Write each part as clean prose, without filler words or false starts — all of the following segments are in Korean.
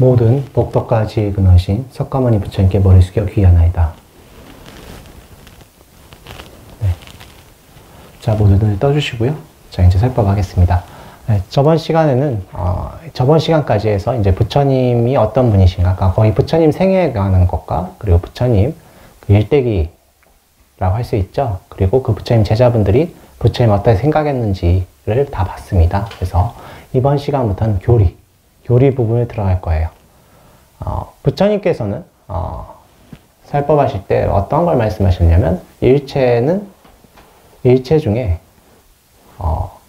모든 복덕까지 근하신 석가모니 부처님께 머리 숙여 귀하나이다. 네. 자, 모두 눈을 떠주시고요. 자, 이제 설법하겠습니다. 네, 저번 시간에는, 저번 시간까지 해서 이제 부처님이 어떤 분이신가, 그러니까 거의 부처님 생애에 관한 것과, 그리고 부처님 그 일대기라고 할 수 있죠. 그리고 그 부처님 제자분들이 부처님 어떻게 생각했는지를 다 봤습니다. 그래서 이번 시간부터는 교리 부분에 들어갈 거예요. 부처님께서는 설법하실 때 어떤 걸 말씀하셨냐면 일체 중에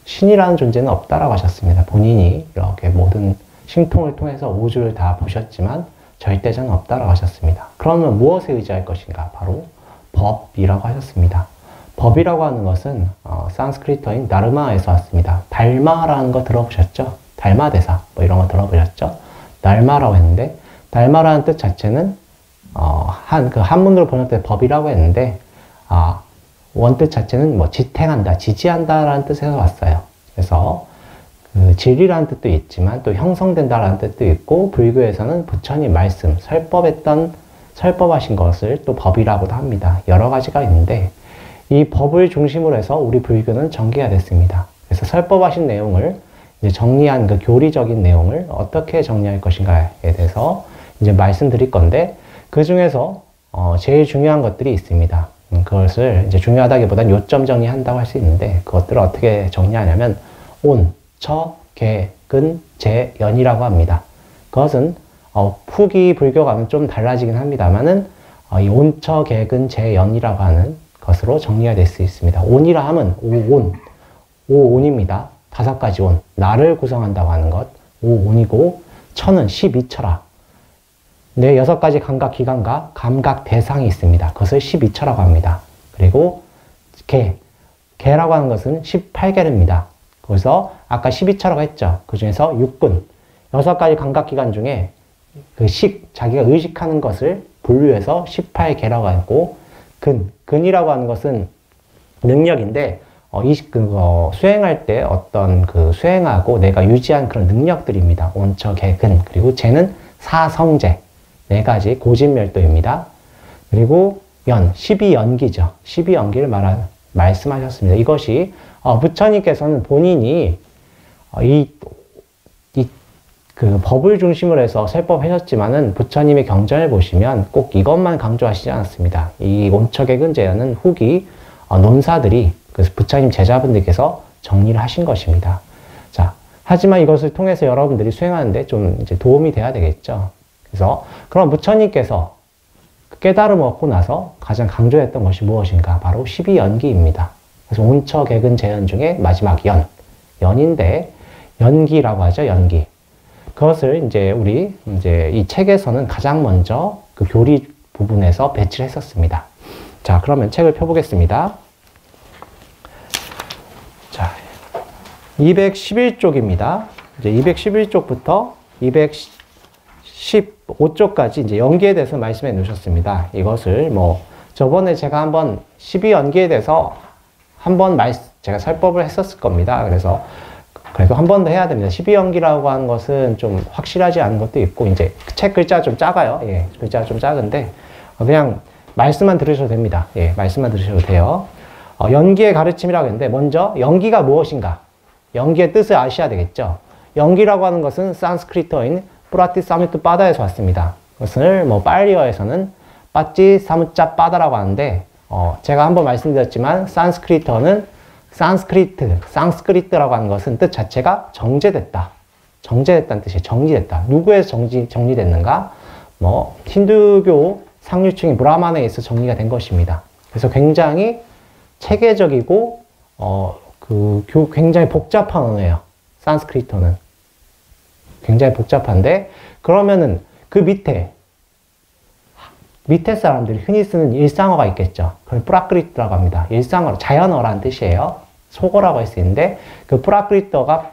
신이라는 존재는 없다라고 하셨습니다. 본인이 이렇게 모든 신통을 통해서 우주를 다 보셨지만 절대자는 없다라고 하셨습니다. 그러면 무엇에 의지할 것인가? 바로 법이라고 하셨습니다. 법이라고 하는 것은 산스크리트어인 나르마에서 왔습니다. 달마라는 거 들어보셨죠? 달마대사 뭐 이런 거 들어보셨죠? 달마라고 했는데 달마라는 뜻 자체는 한문으로 번역된 법이라고 했는데 원뜻 자체는 뭐 지탱한다, 지지한다라는 뜻에서 왔어요. 그래서 그 질이라는 뜻도 있지만 또 형성된다라는 뜻도 있고 불교에서는 부처님 말씀, 설법하신 것을 또 법이라고도 합니다. 여러 가지가 있는데 이 법을 중심으로 해서 우리 불교는 전개가 됐습니다. 그래서 설법하신 내용을 이제 정리한 그 교리적인 내용을 어떻게 정리할 것인가에 대해서 이제 말씀드릴 건데 그 중에서 제일 중요한 것들이 있습니다. 그것을 이제 중요하다기보단 요점 정리한다고 할 수 있는데 그것들을 어떻게 정리하냐면 온, 처, 계, 근, 재, 연이라고 합니다. 그것은 후기 불교와는 좀 달라지긴 합니다만은 이 온, 처, 계, 근, 재, 연이라고 하는 것으로 정리가 될 수 있습니다. 온이라 하면 오온입니다. 5가지 온, 나를 구성한다고 하는 것, 오온이고 처는 12처라. 네, 6가지 감각 기관과 감각 대상이 있습니다. 그것을 12처라고 합니다. 그리고 개라고 하는 것은 18개입니다. 그래서 아까 12처라고 했죠. 그 중에서 육근, 6가지 감각 기관 중에 그 자기가 의식하는 것을 분류해서 18개라고 하고, 근이라고 하는 것은 능력인데, 수행할 때 어떤 수행하고 내가 유지한 그런 능력들입니다. 온처, 계, 근. 그리고 재는 사성재. 4가지 고진멸도입니다. 그리고 12연기죠. 12연기를 말씀하셨습니다. 이것이, 부처님께서는 본인이, 그 법을 중심으로 해서 설법하셨지만은 부처님의 경전을 보시면 꼭 이것만 강조하시지 않았습니다. 이 온처계근재연은 후기 논사들이 그래서 부처님 제자분들께서 정리를 하신 것입니다. 자, 하지만 이것을 통해서 여러분들이 수행하는데 좀 이제 도움이 돼야 되겠죠. 그래서 그럼 부처님께서 깨달음을 얻고 나서 가장 강조했던 것이 무엇인가? 바로 12연기입니다. 그래서 온처계근재연 중에 마지막 연인데 연기라고 하죠. 연기. 그것을 이제 이 책에서는 가장 먼저 그 교리 부분에서 배치를 했었습니다. 자, 그러면 책을 펴보겠습니다. 자, 211쪽입니다. 이제 211쪽부터 215쪽까지 이제 연기에 대해서 말씀해 놓으셨습니다. 이것을 저번에 제가 한번 12연기에 대해서 제가 설법을 했었을 겁니다. 그래도 한 번 더 해야 됩니다. 12연기라고 하는 것은 좀 확실하지 않은 것도 있고, 이제 책 글자가 좀 작아요. 예, 글자가 좀 작은데, 그냥 말씀만 들으셔도 됩니다. 예, 말씀만 들으셔도 돼요. 연기의 가르침이라고 했는데, 먼저, 연기가 무엇인가? 연기의 뜻을 아셔야 되겠죠? 연기라고 하는 것은 산스크리트어인 뿌라티 사무트 바다에서 왔습니다. 그것을 빨리어에서는 빠찌 사무짜 바다라고 하는데, 제가 한번 말씀드렸지만, 상스크리트라고 하는 것은 뜻 자체가 정제됐다. 정제됐다는 뜻이에요. 정리됐다. 누구에서 정리됐는가? 힌두교 상류층인 브라만에 의해서 정리가 된 것입니다. 그래서 굉장히 체계적이고, 굉장히 복잡한 언어예요. 산스크리트어는. 굉장히 복잡한데, 그러면은 그 밑에 사람들이 흔히 쓰는 일상어가 있겠죠. 그걸 프라크리트라고 합니다. 일상어, 자연어라는 뜻이에요. 속어라고 할 수 있는데, 그 프라크리트어가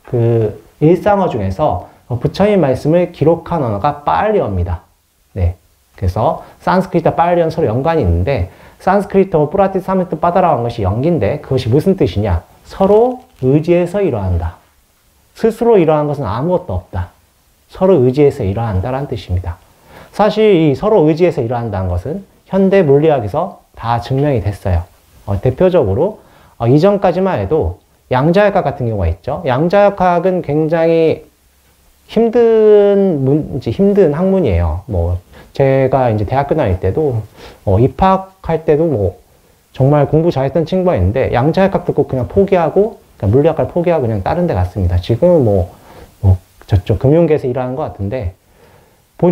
그 일상어 중에서 부처님 말씀을 기록한 언어가 빨리어입니다. 네. 그래서 산스크리트와 빨리어는 서로 연관이 있는데, 산스크리트어 뿌라티 사미트 바다라고 하는 것이 연기인데, 그것이 무슨 뜻이냐? 서로 의지해서 이러한다. 스스로 이러한 것은 아무것도 없다. 서로 의지해서 일어난다는 뜻입니다. 사실 이 서로 의지해서 일어난다는 것은 현대 물리학에서 다 증명이 됐어요. 대표적으로 이전까지만 해도 양자역학 같은 경우가 있죠. 양자역학은 굉장히 힘든 학문이에요. 뭐 제가 이제 대학교 다닐 때도 입학할 때도 뭐 정말 공부 잘했던 친구가 있는데 양자역학 듣고 그냥 포기하고 그냥 물리학과를 포기하고 그냥 다른 데 갔습니다. 지금은 뭐 저쪽 금융계에서 일하는 것 같은데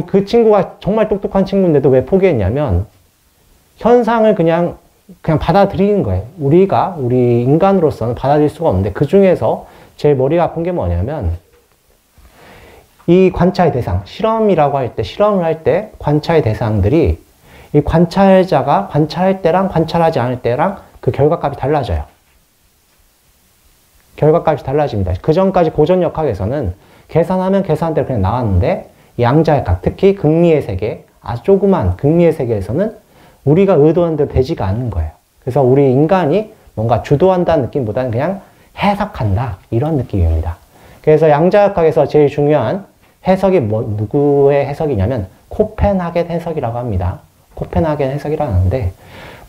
그 친구가 정말 똑똑한 친구인데도 왜 포기했냐면 현상을 그냥 받아들이는 거예요. 우리 인간으로서는 받아들일 수가 없는데 그 중에서 제일 머리가 아픈 게 뭐냐면 이 관찰 대상, 실험을 할 때 관찰 대상들이 이 관찰자가 관찰할 때랑 관찰하지 않을 때랑 그 결과값이 달라져요. 결과값이 달라집니다. 그 전까지 고전역학에서는 계산하면 계산대로 그냥 나왔는데 양자역학, 특히 극미의 세계, 아주 조그만 극미의 세계에서는 우리가 의도한 대로 되지가 않는 거예요. 그래서 우리 인간이 뭔가 주도한다는 느낌보다는 그냥 해석한다, 이런 느낌입니다. 그래서 양자역학에서 제일 중요한 해석이 누구의 해석이냐면 코펜하겐 해석이라고 합니다. 코펜하겐 해석이라고 하는데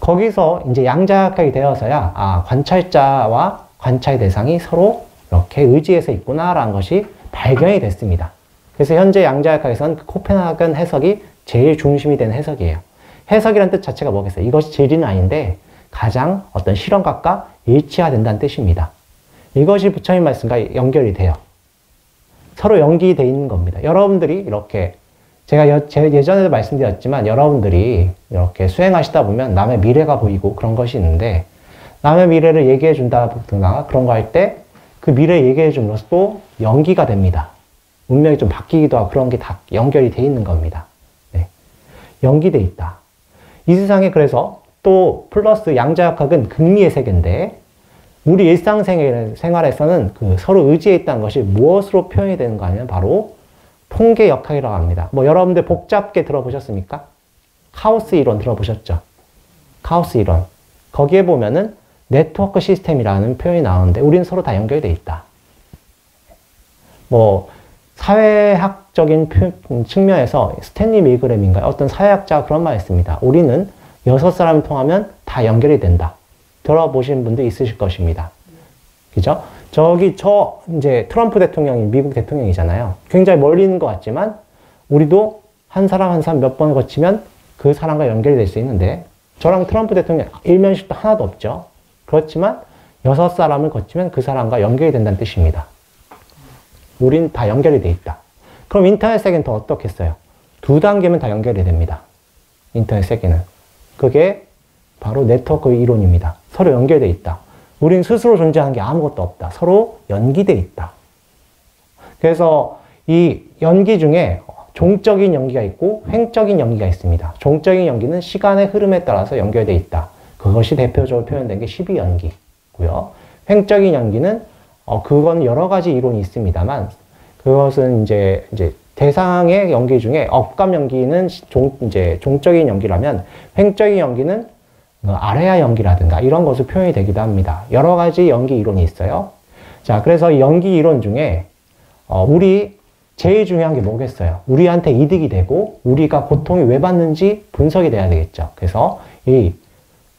거기서 이제 양자역학이 되어서야 관찰자와 관찰 대상이 서로 이렇게 의지해서 있구나라는 것이 발견이 됐습니다. 그래서 현재 양자역학에서는 그 코펜하겐 해석이 제일 중심이 되는 해석이에요. 해석이라는 뜻 자체가 뭐겠어요? 이것이 진리는 아닌데 가장 어떤 실험각과 일치가 된다는 뜻입니다. 이것이 부처님 말씀과 연결이 돼요. 서로 연기되어 있는 겁니다. 여러분들이 이렇게 제가 예전에도 말씀드렸지만 여러분들이 이렇게 수행하시다 보면 남의 미래가 보이고 그런 것이 있는데 남의 미래를 얘기해 준다든가 그런 거 할 때 그 미래 얘기해 줌으로써 또 연기가 됩니다. 운명이 좀 바뀌기도 하고 그런 게 다 연결이 돼 있는 겁니다. 네. 연기돼 있다. 이 세상에 그래서 또 플러스 양자역학은 극미의 세계인데 우리 일상생활에서는 그 서로 의지해 있다는 것이 무엇으로 표현이 되는 거 아니면 바로 통계역학이라고 합니다. 뭐 여러분들 복잡게 들어보셨습니까? 카오스 이론 들어보셨죠? 카오스 이론. 거기에 보면은 네트워크 시스템이라는 표현이 나오는데 우리는 서로 다 연결되어 있다. 뭐 사회학적인 측면에서 스탠리 밀그램인가 어떤 사회학자가 그런 말 했습니다. 우리는 6사람을 통하면 다 연결이 된다. 들어보신 분도 있으실 것입니다. 그죠? 이제 트럼프 대통령이 미국 대통령이잖아요. 굉장히 멀리 있는 것 같지만, 우리도 한 사람 한 사람 몇 번 거치면 그 사람과 연결이 될 수 있는데, 저랑 트럼프 대통령 일면식도 하나도 없죠. 그렇지만, 6사람을 거치면 그 사람과 연결이 된다는 뜻입니다. 우린 다 연결이 돼 있다. 그럼 인터넷 세계는 더 어떻겠어요? 2단계면 다 연결이 됩니다. 인터넷 세계는. 그게 바로 네트워크 이론입니다. 서로 연결되어 있다. 우린 스스로 존재하는 게 아무것도 없다. 서로 연기되어 있다. 그래서 이 연기 중에 종적인 연기가 있고 횡적인 연기가 있습니다. 종적인 연기는 시간의 흐름에 따라서 연결되어 있다. 그것이 대표적으로 표현된 게 12연기고요. 횡적인 연기는 그건 여러 가지 이론이 있습니다만 그것은 이제 대상의 연기 중에 업감 연기는 종적인 연기라면 횡적인 연기는 아레아 연기라든가 이런 것을 표현이 되기도 합니다. 여러 가지 연기 이론이 있어요. 자, 그래서 이 연기 이론 중에 우리 제일 중요한 게 뭐겠어요? 우리한테 이득이 되고 우리가 고통이 왜 받는지 분석이 돼야 되겠죠. 그래서 이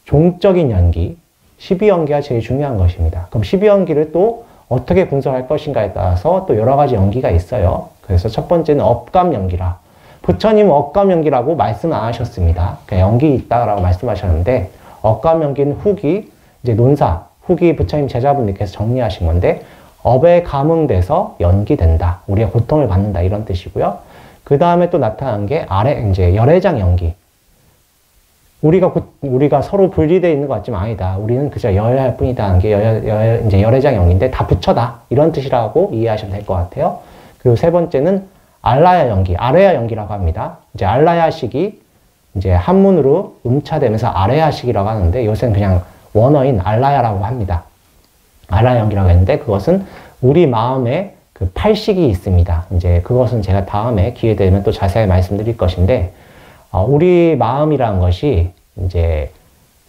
종적인 연기, 12연기가 제일 중요한 것입니다. 그럼 12연기를 또 어떻게 분석할 것인가에 따라서 또 여러 가지 연기가 있어요. 그래서 첫 번째는 업감 연기라. 부처님은 업감 연기라고 말씀 안 하셨습니다. 그냥 연기 있다라고 말씀하셨는데 업감 연기는 후기 부처님 제자분들께서 정리하신 건데 업에 감응돼서 연기된다. 우리가 고통을 받는다 이런 뜻이고요. 그 다음에 또 나타난 게 열애장 연기. 우리가 서로 분리되어 있는 것 같지만 아니다. 우리는 그저 열애할 뿐이다 하는 게 열애장 연기인데 다 부처다. 이런 뜻이라고 이해하시면 될 것 같아요. 그리고 세 번째는 알라야 연기, 아레야 연기라고 합니다. 알라야식이 한문으로 음차되면서 아레야식이라고 하는데 요새는 그냥 원어인 알라야라고 합니다. 알라야 연기라고 했는데 그것은 우리 마음에 그 8식이 있습니다. 그것은 제가 다음에 기회 되면 또 자세히 말씀드릴 것인데 우리 마음이라는 것이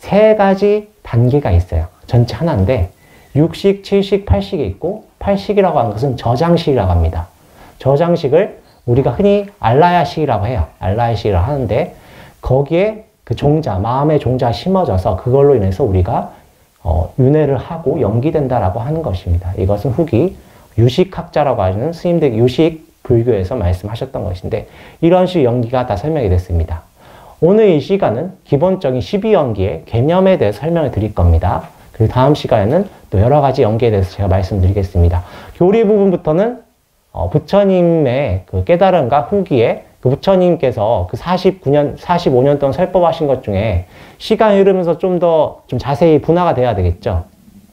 3가지 단계가 있어요. 전체 하나인데 6식, 7식, 8식이 있고 8식이라고 하는 것은 저장식이라고 합니다. 저장식을 우리가 흔히 알라야식이라고 해요. 알라야식이라고 하는데 거기에 그 종자, 마음의 종자가 심어져서 그걸로 인해서 우리가 윤회를 하고 연기된다라고 하는 것입니다. 이것은 후기 유식학자라고 하는 스님들 유식 불교에서 말씀하셨던 것인데 이런 식의 연기가 다 설명이 됐습니다. 오늘 이 시간은 기본적인 12연기의 개념에 대해서 설명을 드릴 겁니다. 그리고 다음 시간에는 또 여러 가지 연기에 대해서 제가 말씀드리겠습니다. 교리 부분부터는 부처님의 그 깨달음과 후기에 그 부처님께서 그 45년 동안 설법하신 것 중에 시간이 흐르면서 좀 자세히 분화가 돼야 되겠죠.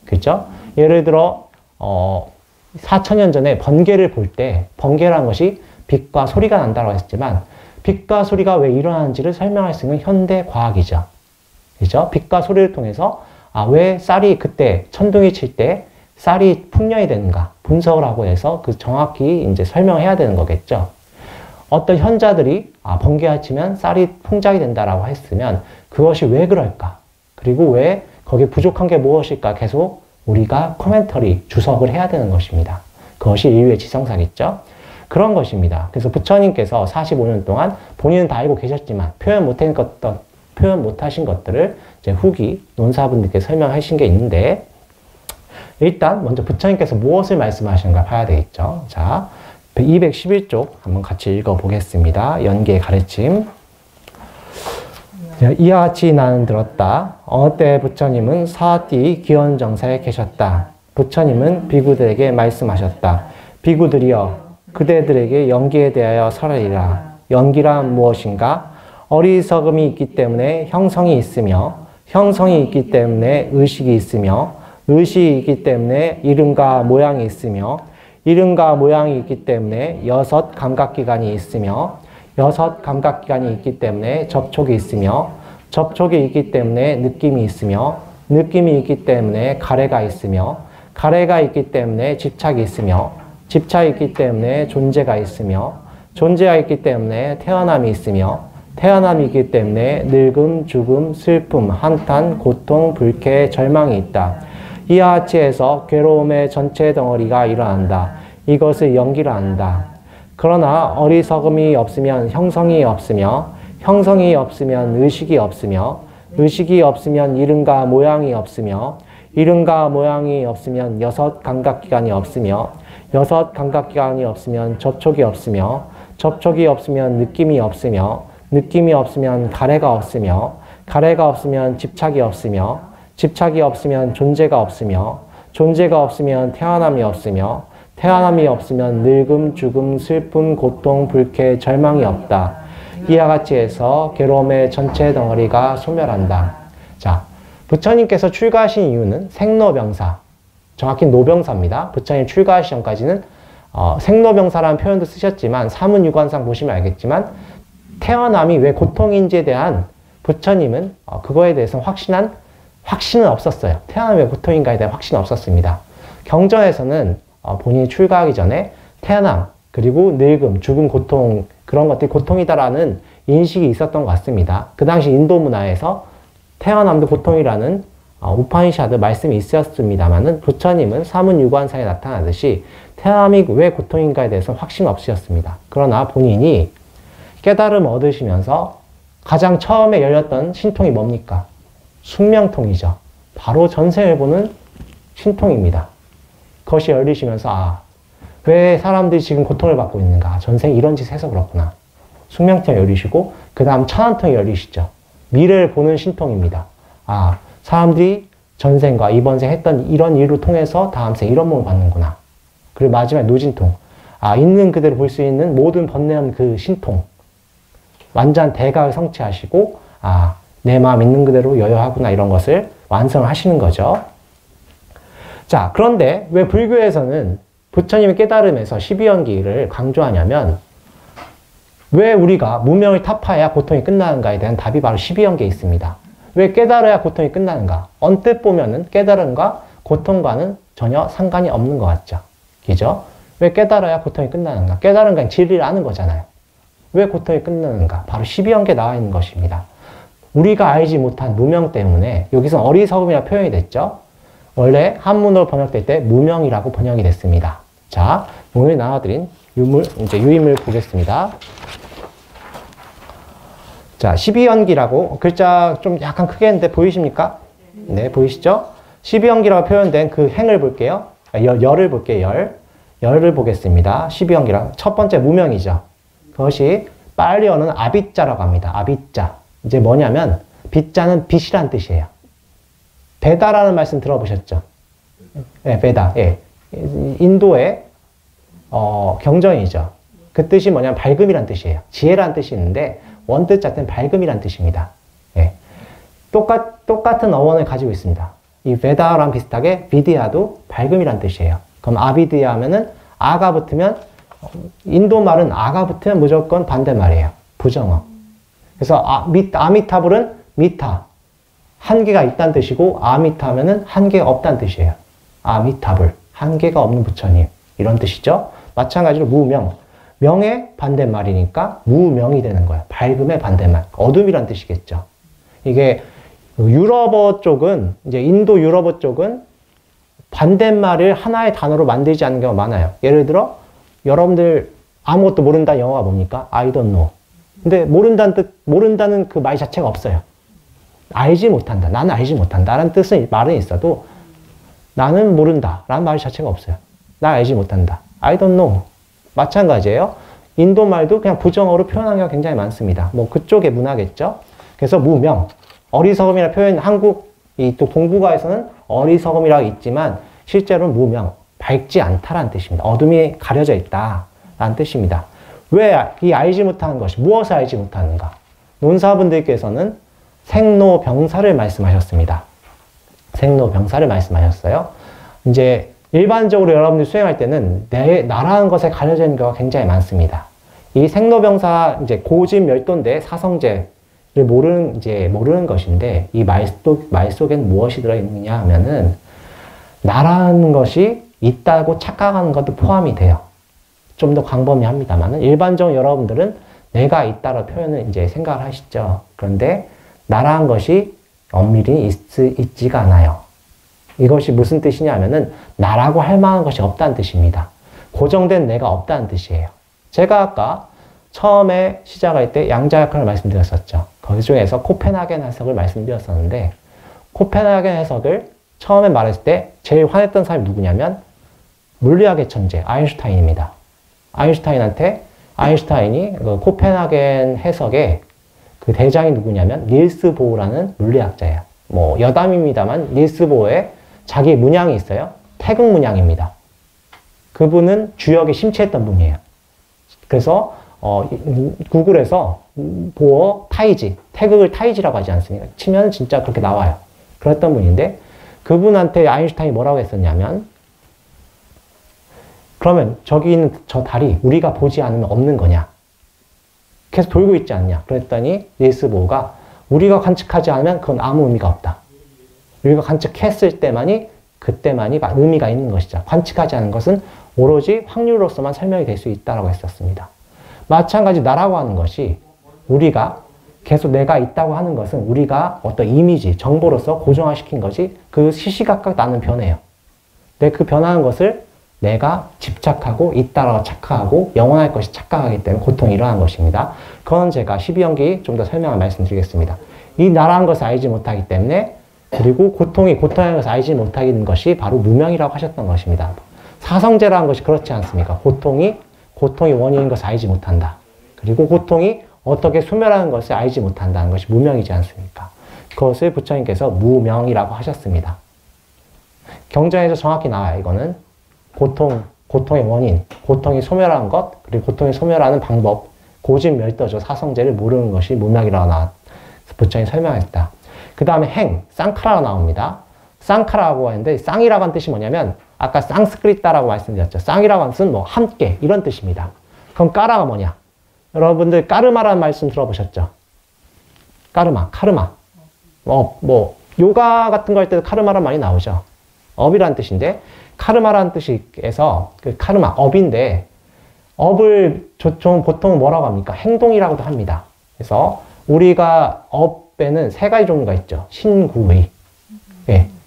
그렇죠? 예를 들어 4,000년 전에 번개를 볼 때 번개라는 것이 빛과 소리가 난다고 했지만 빛과 소리가 왜 일어나는지를 설명할 수 있는 현대 과학이죠. 그렇죠? 빛과 소리를 통해서 왜 쌀이 그때 천둥이 칠 때 쌀이 풍년이 되는가 분석을 하고 해서 그 정확히 이제 설명해야 되는 거겠죠. 어떤 현자들이 번개가 치면 쌀이 풍작이 된다라고 했으면 그것이 왜 그럴까? 그리고 왜 거기에 부족한 게 무엇일까? 계속 우리가 코멘터리 주석을 해야 되는 것입니다. 그것이 인류의 지성사겠죠. 그런 것입니다. 그래서 부처님께서 45년 동안 본인은 다 알고 계셨지만 표현 못하신 것들을 이제 후기 논사분들께 설명하신 게 있는데 일단 먼저 부처님께서 무엇을 말씀하시는가 봐야 되겠죠. 자, 211쪽 한번 같이 읽어보겠습니다. 연계의 가르침. 이와 같이 나는 들었다. 어느 때 부처님은 사띠 기원정사에 계셨다. 부처님은 비구들에게 말씀하셨다. 비구들이여 그대들에게 연기에 대하여 설하리라. 연기란 무엇인가? 어리석음이 있기 때문에 형성이 있으며 형성이 있기 때문에 의식이 있으며 의식이 있기 때문에 이름과 모양이 있으며 이름과 모양이 있기 때문에 6 감각기관이 있으며 6 감각기관이 있기 때문에 접촉이 있으며 접촉이 있기 때문에 느낌이 있으며 느낌이 있기 때문에 가래가 있으며 가래가 있기 때문에 집착이 있으며 집착이 있기 때문에 존재가 있으며 존재가 있기 때문에 태어남이 있으며 태어남이 있기 때문에 늙음, 죽음, 슬픔, 한탄, 고통, 불쾌, 절망이 있다. 이와 같이 해서 괴로움의 전체 덩어리가 일어난다. 이것을 연기라 한다. 그러나 어리석음이 없으면 형성이 없으며 형성이 없으면 의식이 없으며 의식이 없으면 이름과 모양이 없으며 이름과 모양이 없으면 6 감각기관이 없으며 6 감각기관이 없으면 접촉이 없으며 접촉이 없으면 느낌이 없으며 느낌이 없으면 가래가 없으며 가래가 없으면 집착이 없으며 집착이 없으면 존재가 없으며 존재가 없으면 태어남이 없으며 태어남이 없으면 늙음, 죽음, 슬픔, 고통, 불쾌, 절망이 없다. 이와 같이 해서 괴로움의 전체 덩어리가 소멸한다. 자, 부처님께서 출가하신 이유는 생로병사, 정확히 노병사입니다. 부처님 출가하시 전까지는 생로병사라는 표현도 쓰셨지만 사문유관상 보시면 알겠지만 태어남이 왜 고통인지에 대한 부처님은 그거에 대해서 확신은 없었어요. 태어남이 왜 고통인가에 대한 확신은 없었습니다. 경전에서는 본인이 출가하기 전에 태어남, 그리고 늙음, 죽음, 고통 그런 것들이 고통이다라는 인식이 있었던 것 같습니다. 그 당시 인도 문화에서 태어남도 고통이라는 우파니샤드 말씀이 있었습니다만은 부처님은 사문유관상에 나타나듯이 태어남이 왜 고통인가에 대해서 확신 없으셨습니다. 그러나 본인이 깨달음 얻으시면서 가장 처음에 열렸던 신통이 뭡니까? 숙명통이죠. 바로 전생을 보는 신통입니다. 그것이 열리시면서 왜 사람들이 지금 고통을 받고 있는가? 전생 이런 짓을 해서 그렇구나. 숙명통이 열리시고 그 다음 천안통이 열리시죠. 미래를 보는 신통입니다. 사람들이 전생과 이번 생 했던 이런 일을 통해서 다음 생 이런 몸을 받는구나. 그리고 마지막에 노진통. 있는 그대로 볼 수 있는 모든 번뇌한 그 신통. 완전 대각을 성취하시고 내 마음 있는 그대로 여여하구나 이런 것을 완성을 하시는 거죠. 자, 그런데 왜 불교에서는 부처님의 깨달음에서 12연기를 강조하냐면 왜 우리가 무명을 타파해야 고통이 끝나는가에 대한 답이 바로 12연기에 있습니다. 왜 깨달아야 고통이 끝나는가? 언뜻 보면은 깨달음과 고통과는 전혀 상관이 없는 것 같죠. 그죠? 왜 깨달아야 고통이 끝나는가? 깨달은 건 진리를 아는 거잖아요. 왜 고통이 끝나는가? 바로 12연계에 나와 있는 것입니다. 우리가 알지 못한 무명 때문에 여기서 어리석음이라 표현이 됐죠. 원래 한문으로 번역될 때 무명이라고 번역이 됐습니다. 자, 오늘 나눠드린 유임을 보겠습니다. 자, 12연기라고 글자 좀 약간 크게 했는데 보이십니까? 네, 보이시죠? 12연기라고 표현된 그 행을 볼게요. 열을 볼게요. 열을 보겠습니다. 12연기랑 첫 번째 무명이죠. 그것이 빨리 오는 아비자라고 합니다. 아비자. 이제 뭐냐면 비자는 빛이란 뜻이에요. 베다라는 말씀 들어보셨죠? 네, 베다. 예. 인도의 경전이죠. 그 뜻이 뭐냐면 밝음이란 뜻이에요. 지혜란 뜻이 있는데 원뜻 자체는 밝음이란 뜻입니다. 예. 똑같은 어원을 가지고 있습니다. 이 베다랑 비슷하게 비디아도 밝음이란 뜻이에요. 그럼 아비디아 하면은 아가 붙으면 인도 말은 아가 붙으면 무조건 반대말이에요. 부정어. 그래서 아미타불은 미타. 한계가 있다는 뜻이고 아미타 하면은 한계가 없다는 뜻이에요. 아미타불. 한계가 없는 부처님. 이런 뜻이죠. 마찬가지로 무명. 명의 반대말이니까 무명이 되는 거예요. 밝음의 반대말. 어둠이란 뜻이겠죠. 이게 유럽어 쪽은, 이제 인도 유럽어 쪽은 반대말을 하나의 단어로 만들지 않는 경우가 많아요. 예를 들어, 여러분들 아무것도 모른다 영어가 뭡니까? I don't know. 근데 모른다는 그 말 자체가 없어요. 알지 못한다. 나는 알지 못한다. 라는 뜻은, 말은 있어도 나는 모른다. 라는 말 자체가 없어요. 나 알지 못한다. I don't know. 마찬가지예요. 인도 말도 그냥 부정어로 표현하는 경우가 굉장히 많습니다. 뭐 그쪽의 문화겠죠. 그래서 무명. 어리석음이라는 표현, 또 동북아에서는 어리석음이라고 있지만 실제로는 무명, 밝지 않다라는 뜻입니다. 어둠이 가려져 있다라는 뜻입니다. 왜 이 알지 못하는 것이, 무엇을 알지 못하는가? 논사분들께서는 생로병사를 말씀하셨습니다. 생로병사를 말씀하셨어요. 이제 일반적으로 여러분들이 수행할 때는 나라는 것에 가려져 있는 경우가 굉장히 많습니다. 이 생로병사, 이제 고집멸도인데 사성제, 모르는 것인데, 이 말 속에는 무엇이 들어있느냐 하면은, 나라는 것이 있다고 착각하는 것도 포함이 돼요. 좀 더 광범위합니다만은, 일반적으로 여러분들은 내가 있다라는 표현을 이제 생각을 하시죠. 그런데, 나라는 것이 엄밀히 있지가 않아요. 이것이 무슨 뜻이냐 하면은, 나라고 할 만한 것이 없다는 뜻입니다. 고정된 내가 없다는 뜻이에요. 제가 아까 처음에 시작할 때 양자역학을 말씀드렸었죠. 거기 중에서 코펜하겐 해석을 말씀드렸었는데, 코펜하겐 해석을 처음에 말했을 때 제일 화냈던 사람이 누구냐면 물리학의 천재 아인슈타인입니다. 아인슈타인이 그 코펜하겐 해석의 그 대장이 누구냐면 닐스 보어라는 물리학자예요. 뭐 여담입니다만 닐스 보어의 자기 문양이 있어요. 태극 문양입니다. 그분은 주역에 심취했던 분이에요. 그래서 구글에서 보어 타이지, 태극을 타이지라고 하지 않습니까? 치면 진짜 그렇게 나와요. 그랬던 분인데, 그분한테 아인슈타인이 뭐라고 했었냐면, 그러면 저기 있는 저 달이 우리가 보지 않으면 없는 거냐? 계속 돌고 있지 않냐? 그랬더니 닐스 보어가 우리가 관측하지 않으면 그건 아무 의미가 없다. 우리가 관측했을 때만이 그때만이 의미가 있는 것이죠. 관측하지 않은 것은 오로지 확률로서만 설명이 될 수 있다고 했었습니다. 마찬가지 나라고 하는 것이 우리가 계속 내가 있다고 하는 것은 우리가 어떤 이미지, 정보로서 고정화시킨 것이 그 시시각각 나는 변해요. 근데 그 변하는 것을 내가 집착하고 있다라고 착각하고 영원할 것이 착각하기 때문에 고통이 일어나는 것입니다. 그건 제가 12연기 좀 더 설명을 말씀드리겠습니다. 이 나라는 것을 알지 못하기 때문에 그리고 고통이라는 것을 알지 못하는 것이 바로 무명이라고 하셨던 것입니다. 사성제라는 것이 그렇지 않습니까? 고통이 원인인 것을 알지 못한다. 그리고 고통이 어떻게 소멸하는 것을 알지 못한다는 것이 무명이지 않습니까? 그것을 부처님께서 무명이라고 하셨습니다. 경전에서 정확히 나와요. 이거는 고통의 원인, 고통이 소멸하는 것, 그리고 고통이 소멸하는 방법, 고집멸도죠. 사성제를 모르는 것이 무명이라고 부처님이 설명했다. 그 다음에 행, 쌍카라가 나옵니다. 쌍카라고 하는데 쌍이라고 하는 뜻이 뭐냐면 아까 쌍스크리따라고 말씀드렸죠. 쌍이라고 하는 뜻은 뭐 함께 이런 뜻입니다. 그럼 까라가 뭐냐? 여러분들 까르마라는 말씀 들어보셨죠? 카르마. 뭐 요가 같은 거 할 때도 카르마란 말이 나오죠. 업이라는 뜻인데 카르마라는 뜻에서 그 카르마 업인데 업을 보통 뭐라고 합니까? 행동이라고도 합니다. 그래서 우리가 업에는 세 가지 종류가 있죠. 신구의,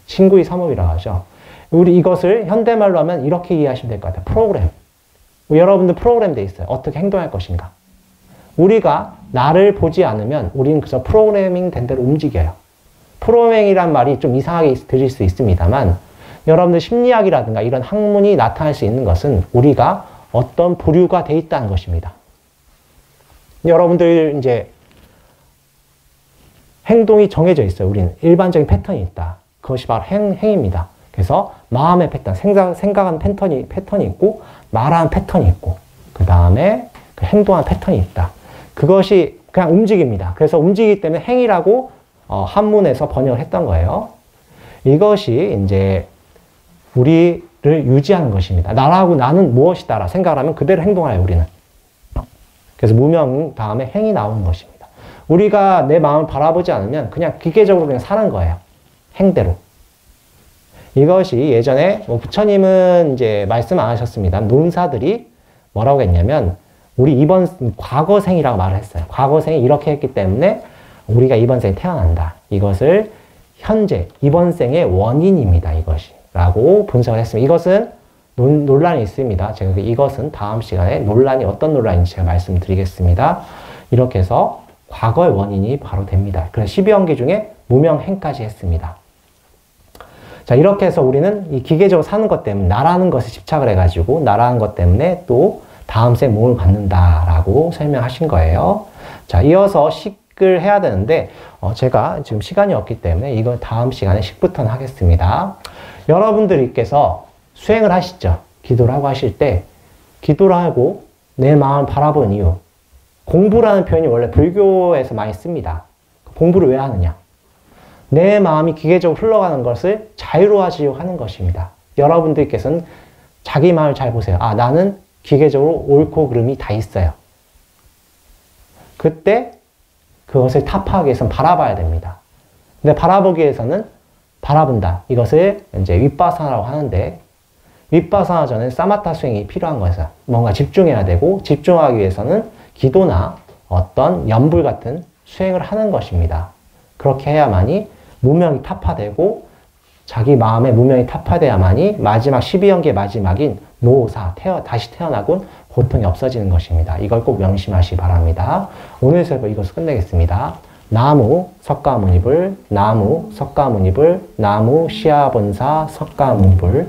신구의 삼업이라고 하죠. 우리 이것을 현대말로 하면 이렇게 이해하시면 될 것 같아요. 프로그램. 여러분들 프로그램 돼 있어요. 어떻게 행동할 것인가. 우리가 나를 보지 않으면 우리는 그저 프로그래밍 된 대로 움직여요. 프로그래밍이란 말이 좀 이상하게 들릴 수 있습니다만 여러분들 심리학이라든가 이런 학문이 나타날 수 있는 것은 우리가 어떤 부류가 돼 있다는 것입니다. 여러분들 이제 행동이 정해져 있어요. 우리는 일반적인 패턴이 있다. 그것이 바로 행입니다. 그래서 마음의 패턴, 생각하는 패턴이 있고 말하는 패턴이 있고 그 다음에 행동하는 패턴이 있다. 그것이 그냥 움직입니다. 그래서 움직이기 때문에 행위라고 한문에서 번역을 했던 거예요. 이것이 이제 우리를 유지하는 것입니다. 나라고 나는 무엇이다라 생각을 하면 그대로 행동을 해요, 우리는. 그래서 무명 다음에 행이 나오는 것입니다. 우리가 내 마음을 바라보지 않으면 그냥 기계적으로 그냥 사는 거예요. 행대로. 이것이 예전에 부처님은 이제 말씀 안 하셨습니다. 논사들이 뭐라고 했냐면 우리 이번 과거생이라고 말을 했어요. 과거생이 이렇게 했기 때문에 우리가 이번 생에 태어난다. 이것을 현재 이번 생의 원인입니다. 이것이 라고 분석을 했습니다. 이것은 논란이 있습니다. 제가 이것은 다음 시간에 논란이 어떤 논란인지 제가 말씀드리겠습니다. 이렇게 해서 과거의 원인이 바로 됩니다. 그래서 12연계 중에 무명행까지 했습니다. 자, 이렇게 해서 우리는 이 기계적으로 사는 것 때문에 나라는 것에 집착을 해가지고 나라는 것 때문에 또 다음 생 몸을 받는다라고 설명하신 거예요. 자, 이어서 식을 해야 되는데 제가 지금 시간이 없기 때문에 이걸 다음 시간에 식부터는 하겠습니다. 여러분들께서 수행을 하시죠. 기도를 하고 하실 때 기도를 하고 내 마음을 바라보는 이유. 공부라는 표현이 원래 불교에서 많이 씁니다. 공부를 왜 하느냐? 내 마음이 기계적으로 흘러가는 것을 자유로워지려고 하는 것입니다. 여러분들께서는 자기 마음을 잘 보세요. 아, 나는 기계적으로 옳고 그름이 다 있어요. 그때 그것을 타파하기 위해서는 바라봐야 됩니다. 근데 바라보기 위해서는 바라본다. 이것을 이제 윗바사나라고 하는데 윗바사나 전에 사마타 수행이 필요한 거죠. 뭔가 집중해야 되고 집중하기 위해서는 기도나 어떤 연불 같은 수행을 하는 것입니다. 그렇게 해야만이 무명이 타파되고 자기 마음의 무명이 타파돼야만이 마지막 12연계 마지막인 노사, 다시 태어나곤 고통이 없어지는 것입니다. 이걸 꼭 명심하시기 바랍니다. 오늘 수업 이것을 끝내겠습니다. 나무 석가모니불, 나무 석가모니불, 나무 시아본사 석가모니불.